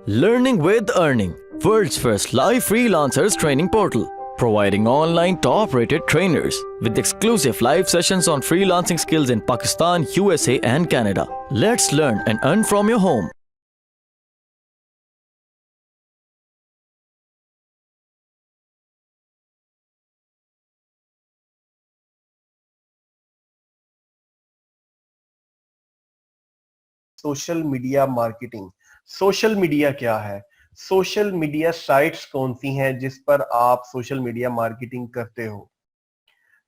Learning with Earning, world's first live freelancers training portal, providing online top-rated trainers with exclusive live sessions on freelancing skills in Pakistan, USA and Canada. Let's learn and earn from your home. Social media marketing. Social media क्या है? Social media sites कौन सी हैं जिस पर आप social media marketing करते हो?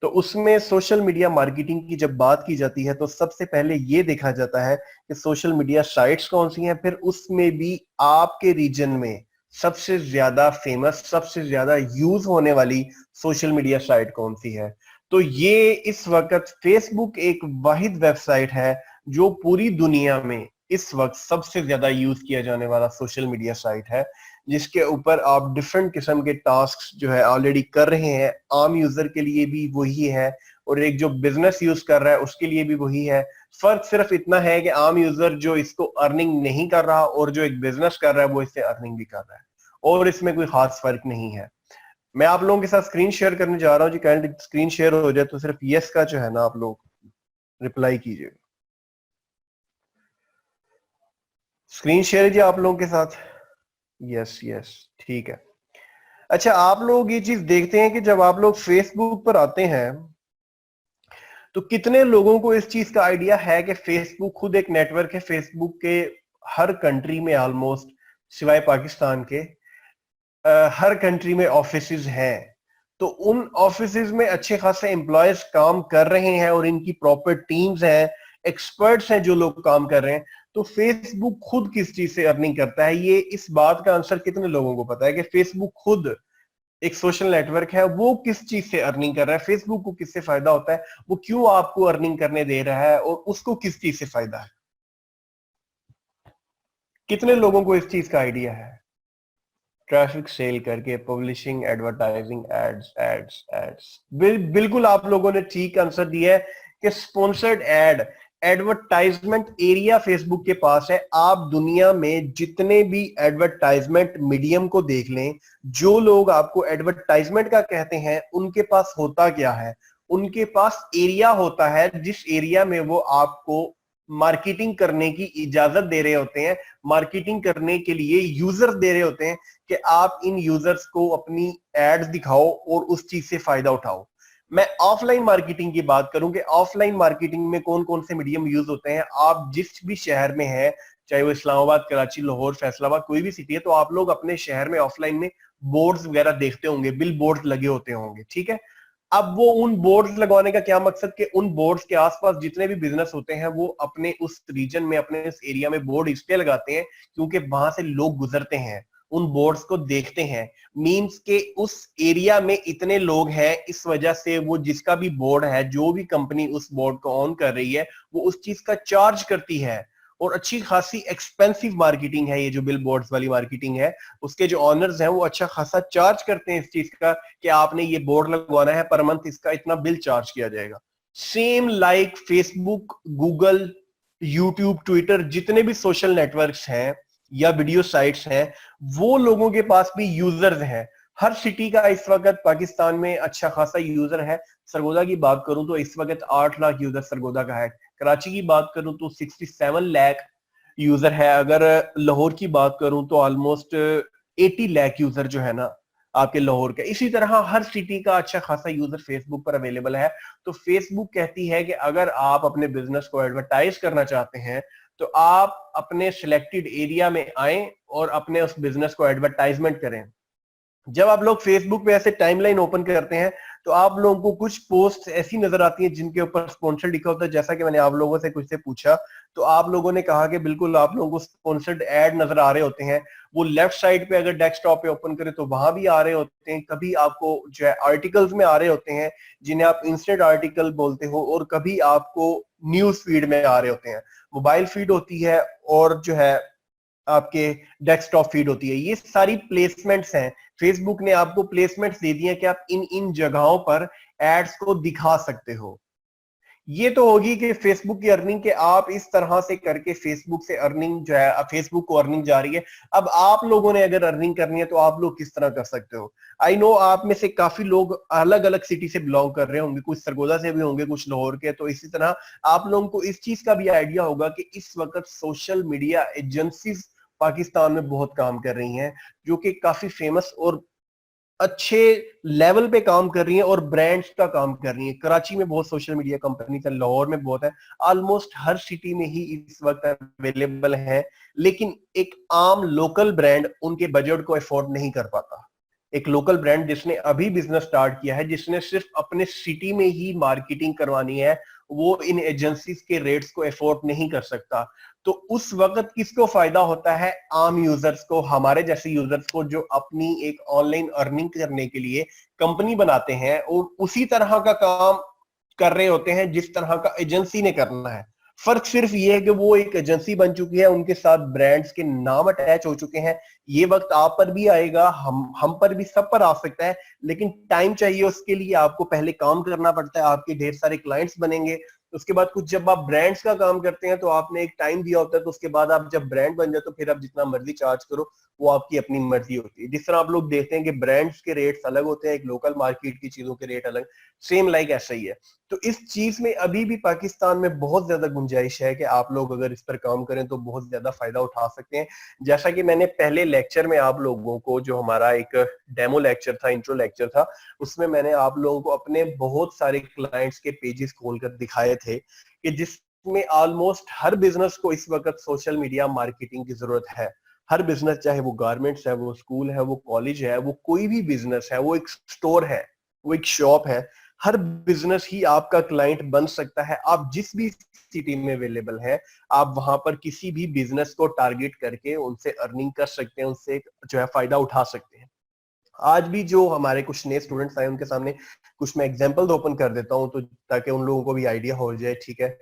तो उसमें सोशल मीडिया मार्केटिंग की जब बात की जाती है तो सबसे पहले ये देखा जाता है कि सोशल मीडिया साइट्स कौन सी हैं, फिर उसमें भी आपके रीजन में सबसे ज्यादा फेमस, सबसे ज्यादा यूज होने वाली सोशल मीडिया साइट कौन सी है। तो ये इस वक्त फेसबुक एक वाहिद वेबसाइट है जो पूरी दुनिया में इस वक्त सबसे ज्यादा यूज किया जाने वाला सोशल मीडिया साइट है, जिसके ऊपर आप डिफरेंट किस्म के टास्क जो है ऑलरेडी कर रहे हैं। आम यूजर के लिए भी वही है और एक जो बिजनेस यूज कर रहा है उसके लिए भी वही है। फर्क सिर्फ इतना है कि आम यूजर जो इसको अर्निंग नहीं कर रहा और जो एक बिजनेस कर रहा है वो इससे अर्निंग भी कर रहा है, और इसमें कोई खास फर्क नहीं है। मैं आप लोगों के साथ स्क्रीन शेयर करने जा रहा हूँ जी। काइंडली स्क्रीन शेयर हो जाए तो सिर्फ यस का जो है ना आप लोग रिप्लाई कीजिए। स्क्रीन शेयर है जी आप लोगों के साथ? यस यस, ठीक है। अच्छा, आप लोग ये चीज देखते हैं कि जब आप लोग फेसबुक पर आते हैं तो कितने लोगों को इस चीज का आइडिया है कि फेसबुक खुद एक नेटवर्क है। फेसबुक के हर कंट्री में ऑलमोस्ट, सिवाय पाकिस्तान के, हर कंट्री में ऑफिसेज हैं। तो उन ऑफिसेज में अच्छे खासे एम्प्लॉयज काम कर रहे हैं और इनकी प्रॉपर टीम्स हैं, एक्सपर्ट्स हैं जो लोग काम कर रहे हैं। तो फेसबुक खुद किस चीज से अर्निंग करता है, ये इस बात का आंसर कितने लोगों को पता है कि फेसबुक खुद एक सोशल नेटवर्क है, वो किस चीज से अर्निंग कर रहा है, फेसबुक को किससे फायदा होता है, वो क्यों आपको अर्निंग करने दे रहा है और उसको किस चीज से फायदा है? कितने लोगों को इस चीज का आइडिया है? ट्रैफिक सेल करके, publishing, advertising, ads ads ads. बिल्कुल आप लोगों ने ठीक आंसर दिया है कि sponsored ad, advertisement area Facebook के पास है। आप दुनिया में जितने भी एडवर्टाइजमेंट मीडियम को देख लें, जो लोग आपको एडवर्टाइजमेंट का कहते हैं उनके पास होता क्या है? उनके पास एरिया होता है जिस एरिया में वो आपको मार्केटिंग करने की इजाजत दे रहे होते हैं, मार्केटिंग करने के लिए यूजर दे रहे होते हैं कि आप इन यूजर्स को अपनी एड्स दिखाओ और उस चीज से फायदा उठाओ। मैं ऑफलाइन मार्केटिंग की बात करूं कि ऑफलाइन मार्केटिंग में कौन कौन से मीडियम यूज होते हैं। आप जिस भी शहर में हैं, चाहे वो इस्लामाबाद, कराची, लाहौर, फैसलाबाद, कोई भी सिटी है, तो आप लोग अपने शहर में ऑफलाइन में बोर्ड्स वगैरह देखते होंगे, बिल बोर्ड्स लगे होते होंगे, ठीक है। अब वो उन बोर्ड्स लगवाने का क्या मकसद कि उन बोर्ड्स के आसपास जितने भी बिजनेस होते हैं वो अपने उस रीजन में, अपने उस एरिया में बोर्ड इसलिए लगाते हैं क्योंकि वहां से लोग गुजरते हैं, उन बोर्ड्स को देखते हैं। मींस के उस एरिया में इतने लोग हैं, इस वजह से वो जिसका भी बोर्ड है, जो भी कंपनी उस बोर्ड को ऑन कर रही है, वो उस चीज का चार्ज करती है। और अच्छी खासी एक्सपेंसिव मार्केटिंग है ये जो बिल बोर्ड्स वाली मार्केटिंग है। उसके जो ऑनर्स हैं वो अच्छा खासा चार्ज करते हैं इस चीज का कि आपने ये बोर्ड लगवाना है, पर मंथ इसका इतना बिल चार्ज किया जाएगा। Same like Facebook, Google, YouTube, Twitter, जितने भी सोशल नेटवर्क्स हैं या वीडियो साइट्स हैं, वो लोगों के पास भी यूजर्स हैं। हर सिटी का इस वक्त पाकिस्तान में अच्छा खासा यूजर है। सरगोदा की बात करूं तो इस वक्त 8 लाख यूजर सरगोदा का है। कराची की बात करूं तो 67 लाख यूजर है। अगर लाहौर की बात करूं तो ऑलमोस्ट 80 लाख यूजर जो है ना आपके लाहौर के। इसी तरह हर सिटी का अच्छा खासा यूजर फेसबुक पर अवेलेबल है। तो फेसबुक कहती है कि अगर आप अपने बिजनेस को एडवर्टाइज करना चाहते हैं तो आप अपने सिलेक्टेड एरिया में आए और अपने उस बिजनेस को एडवर्टाइजमेंट करें। जब आप लोग फेसबुक पे ऐसे टाइमलाइन ओपन करते हैं तो आप लोगों को कुछ पोस्ट ऐसी नजर आती हैं जिनके ऊपर स्पॉन्सर लिखा होता है। जैसा कि मैंने आप लोगों से कुछ से पूछा तो आप लोगों ने कहा कि बिल्कुल आप लोगों को स्पॉन्सर्ड एड नजर आ रहे होते हैं। वो लेफ्ट साइड पे अगर डेस्कटॉप पे ओपन करें तो वहां भी आ रहे होते हैं। कभी आपको जो है आर्टिकल्स में आ रहे होते हैं जिन्हें आप इंस्टेंट आर्टिकल बोलते हो, और कभी आपको न्यूज फीड में आ रहे होते हैं। मोबाइल फीड होती है और जो है आपके डेस्कटॉप फीड होती है। ये सारी प्लेसमेंट्स हैं। फेसबुक ने आपको प्लेसमेंट्स दे दी हैं कि आप इन इन जगहों पर एड्स को दिखा सकते हो। ये तो होगी कि फेसबुक की अर्निंग के आप इस तरह से करके फेसबुक से अर्निंग जो है, फेसबुक को अर्निंग जा रही है। अब आप लोगों ने अगर अर्निंग करनी है तो आप लोग किस तरह कर सकते हो? आई नो आप में से काफी लोग अलग अलग सिटी से बिलोंग कर रहे होंगे, कुछ सरगोदा से भी होंगे, कुछ लाहौर के। तो इसी तरह आप लोगों को इस चीज का भी आइडिया होगा कि इस वक्त सोशल मीडिया एजेंसीज पाकिस्तान में बहुत काम कर रही हैं, जो कि काफी फेमस और अच्छे लेवल पे काम कर रही हैं और ब्रांड्स का काम कर रही हैं। कराची में बहुत सोशल मीडिया कंपनी है, लाहौर में बहुत है, ऑलमोस्ट हर सिटी में ही इस वक्त अवेलेबल है। लेकिन एक आम लोकल ब्रांड उनके बजट को अफोर्ड नहीं कर पाता। एक लोकल ब्रांड जिसने अभी बिजनेस स्टार्ट किया है, जिसने सिर्फ अपने सिटी में ही मार्केटिंग करवानी है, वो इन एजेंसीज के रेट्स को अफोर्ड नहीं कर सकता। तो उस वक्त किसको फायदा होता है? आम यूजर्स को, हमारे जैसे यूजर्स को, जो अपनी एक ऑनलाइन अर्निंग करने के लिए कंपनी बनाते हैं और उसी तरह का काम कर रहे होते हैं जिस तरह का एजेंसी ने करना है। फर्क सिर्फ ये है कि वो एक एजेंसी बन चुकी है, उनके साथ ब्रांड्स के नाम अटैच हो चुके हैं। ये वक्त आप पर भी आएगा, हम पर भी, सब पर आ सकता है, लेकिन टाइम चाहिए उसके लिए। आपको पहले काम करना पड़ता है, आपके ढेर सारे क्लाइंट्स बनेंगे, उसके बाद कुछ जब आप ब्रांड्स का काम करते हैं तो आपने एक टाइम दिया होता है, तो उसके बाद आप जब ब्रांड बन जाए तो फिर आप जितना मर्जी चार्ज करो, वो आपकी अपनी मर्जी होती है। जिस तरह आप लोग देखते हैं कि ब्रांड्स के रेट्स अलग होते हैं, एक लोकल मार्केट की चीजों के रेट अलग, सेम लाइक ऐसा ही है। तो इस चीज में अभी भी पाकिस्तान में बहुत ज्यादा गुंजाइश है कि आप लोग अगर इस पर काम करें तो बहुत ज्यादा फायदा उठा सकते हैं। जैसा कि मैंने पहले लेक्चर में आप लोगों को, जो हमारा एक डेमो लेक्चर था, इंट्रो लेक्चर था, उसमें मैंने आप लोगों को अपने बहुत सारे क्लाइंट्स के पेजेस खोलकर दिखाए थे कि जिसमें ऑलमोस्ट हर बिजनेस को इस वक्त सोशल मीडिया मार्केटिंग की जरूरत है। हर बिजनेस, चाहे वो गारमेंट्स है, वो स्कूल है, वो कॉलेज है, वो कोई भी बिजनेस है, वो एक स्टोर है, वो एक शॉप है, हर बिजनेस ही आपका क्लाइंट बन सकता है। आप जिस भी सिटी में अवेलेबल है, आप वहां पर किसी भी बिजनेस को टारगेट करके उनसे अर्निंग कर सकते हैं, उनसे जो है फायदा उठा सकते हैं। आज भी जो हमारे कुछ नए स्टूडेंट्स आए उनके सामने कुछ मैं एग्जांपल्स ओपन कर देता हूं, तो ताकि उन लोगों को भी आइडिया हो जाए, ठीक है?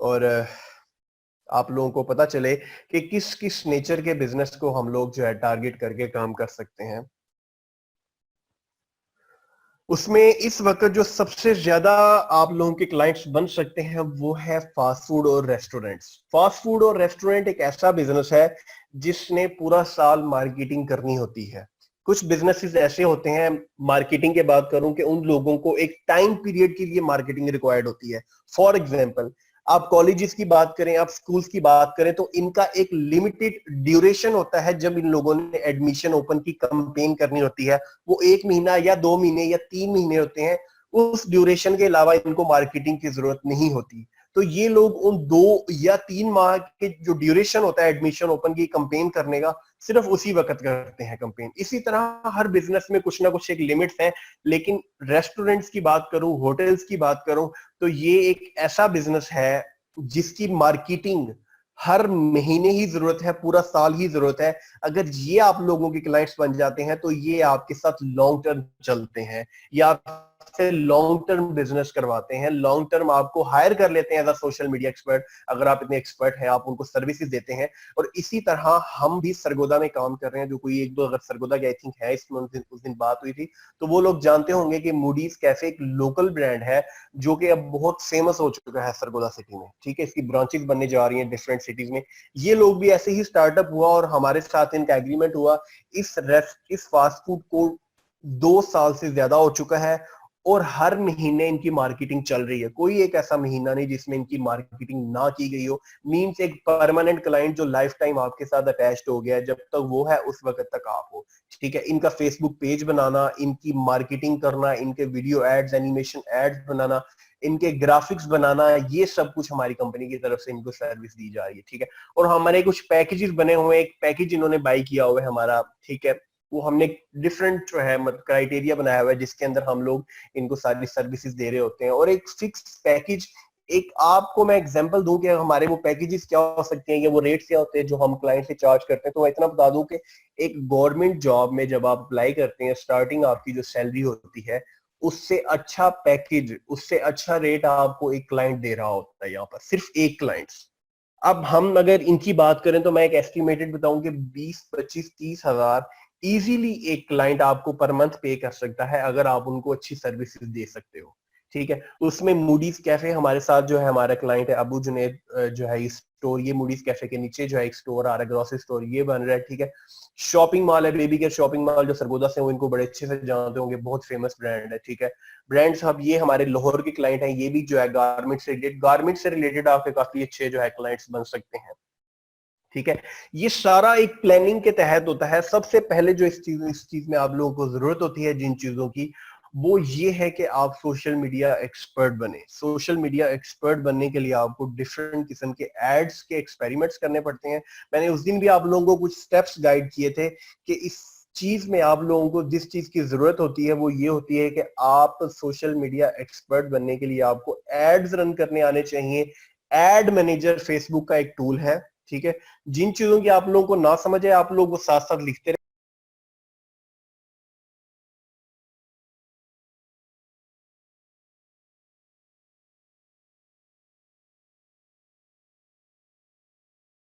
और आप लोगों को पता चले कि किस किस नेचर के बिजनेस को हम लोग जो है टारगेट करके काम कर सकते हैं। उसमें इस वक्त जो सबसे ज्यादा आप लोगों के क्लाइंट्स बन सकते हैं वो है फास्ट फूड और रेस्टोरेंट्स। फास्ट फूड और रेस्टोरेंट एक ऐसा बिजनेस है जिसने पूरा साल मार्केटिंग करनी होती है। कुछ बिजनेसेस ऐसे होते हैं, मार्केटिंग की बात करूं, कि उन लोगों को एक टाइम पीरियड के लिए मार्केटिंग रिक्वायर्ड होती है। फॉर एग्जांपल, आप कॉलेजेस की बात करें, आप स्कूल्स की बात करें, तो इनका एक लिमिटेड ड्यूरेशन होता है। जब इन लोगों ने एडमिशन ओपन की कैंपेन करनी होती है, वो 1 महीना या 2 महीने या 3 महीने होते हैं। उस ड्यूरेशन के अलावा इनको मार्केटिंग की जरूरत नहीं होती। तो ये लोग उन 2 या 3 माह के जो ड्यूरेशन होता है एडमिशन ओपन की कैंपेन करने का, सिर्फ उसी वक्त करते हैं कैंपेन। इसी तरह हर बिजनेस में कुछ ना कुछ एक लिमिट्स है। लेकिन रेस्टोरेंट्स की बात करूं, होटल्स की बात करूं, तो ये एक ऐसा बिजनेस है जिसकी मार्केटिंग हर महीने ही जरूरत है, पूरा साल ही जरूरत है। अगर ये आप लोगों के क्लाइंट्स बन जाते हैं तो ये आपके साथ लॉन्ग टर्म चलते हैं, या आपसे लॉन्ग टर्म बिजनेस करवाते हैं, लॉन्ग टर्म आपको हायर कर लेते हैं as a social media expert. अगर आप इतने एक्सपर्ट हैं, आप उनको सर्विसेज देते हैं। और इसी तरह हम भी सरगोदा में काम कर रहे हैं, जो कोई एक दो अगर सरगोदा के आई थिंक है, इसमें उस दिन बात हुई थी, तो वो लोग जानते होंगे कि मूडीज कैफे एक लोकल ब्रांड है जो कि अब बहुत फेमस हो चुका है सरगोदा सिटी में, ठीक है? इसकी ब्रांचेस बनने जा रही हैं डिफरेंट सिटीज में। ये लोग भी ऐसे ही स्टार्टअप हुआ और हमारे साथ इनका एग्रीमेंट हुआ। इस फास्ट फूड को 2 साल से ज्यादा हो चुका है और हर महीने इनकी मार्केटिंग चल रही है। कोई एक ऐसा महीना नहीं जिसमें इनकी मार्केटिंग ना की गई हो। मींस एक परमानेंट क्लाइंट जो लाइफ टाइम आपके साथ अटैच्ड हो गया है, जब तक वो है उस वक्त तक आप हो, ठीक है? इनका फेसबुक पेज बनाना, इनकी मार्केटिंग करना, इनके वीडियो एड्स, एनिमेशन एड्स बनाना, इनके ग्राफिक्स बनाना, ये सब कुछ हमारी कंपनी की तरफ से इनको सर्विस दी जा रही है, ठीक है? और हमारे कुछ पैकेजेस बने हुए हैं, एक पैकेज इन्होंने बाई किया हुआ है हमारा, ठीक है? वो हमने डिफरेंट जो है मतलब क्राइटेरिया बनाया हुआ है जिसके अंदर हम लोग इनको सारी सर्विसेज दे रहे होते हैं। और एक फिक्स पैकेज, एक आपको मैं एग्जांपल दूं कि हमारे वो पैकेजेस क्या हो सकते हैं या वो रेट्स क्या होते हैं जो हम क्लाइंट से चार्ज करते हैं, तो मैं इतना बता दूं कि एक गवर्नमेंट जॉब में जब आप अप्लाई करते हैं, स्टार्टिंग आपकी जो सैलरी होती है, उससे अच्छा पैकेज, उससे अच्छा रेट आपको एक क्लाइंट दे रहा होता है, यहाँ पर सिर्फ एक क्लाइंट। अब हम अगर इनकी बात करें तो मैं एक एस्टिमेटेड बताऊं कि 20, 25, 30 हजार इजीली एक क्लाइंट आपको पर मंथ पे कर सकता है, अगर आप उनको अच्छी सर्विसेज दे सकते हो, ठीक है। उसमें मूडीज कैफे हमारे साथ जो है हमारा क्लाइंट है अबू जुनेद जो है इस स्टोर, ये मूडीज कैफे के नीचे जो है एक स्टोर आ रहा है, ग्रोसरी स्टोर ये बन रहा है। ठीक है। शॉपिंग मॉल है बेबी केयर शॉपिंग मॉल जो सरगोदा से, वो इनको बड़े अच्छे से जानते होंगे, बहुत फेमस ब्रांड है। ठीक है। ब्रांड्स हब ये हमारे लाहौर के क्लाइंट हैं, ये भी जो है गारमेंट से रिलेटेड आपके काफी अच्छे जो है क्लाइंट्स बन सकते हैं। ठीक है। ये सारा एक प्लानिंग के तहत होता है। सबसे पहले जो इस चीज में आप लोगों को जरूरत होती है जिन चीजों की, वो ये है कि आप सोशल मीडिया एक्सपर्ट बने। सोशल मीडिया एक्सपर्ट बनने के लिए आपको डिफरेंट किस्म के एड्स के एक्सपेरिमेंट्स करने पड़ते हैं। मैंने उस दिन भी आप लोगों को कुछ स्टेप्स गाइड किए थे कि इस चीज में आप लोगों को जिस चीज की जरूरत होती है वो ये होती है कि आप सोशल मीडिया एक्सपर्ट बनने के लिए आपको एड्स रन करने आने चाहिए। एड मैनेजर फेसबुक का एक टूल है। ठीक है। जिन चीजों की आप लोगों को ना समझ है आप लोग वो साथ साथ लिखते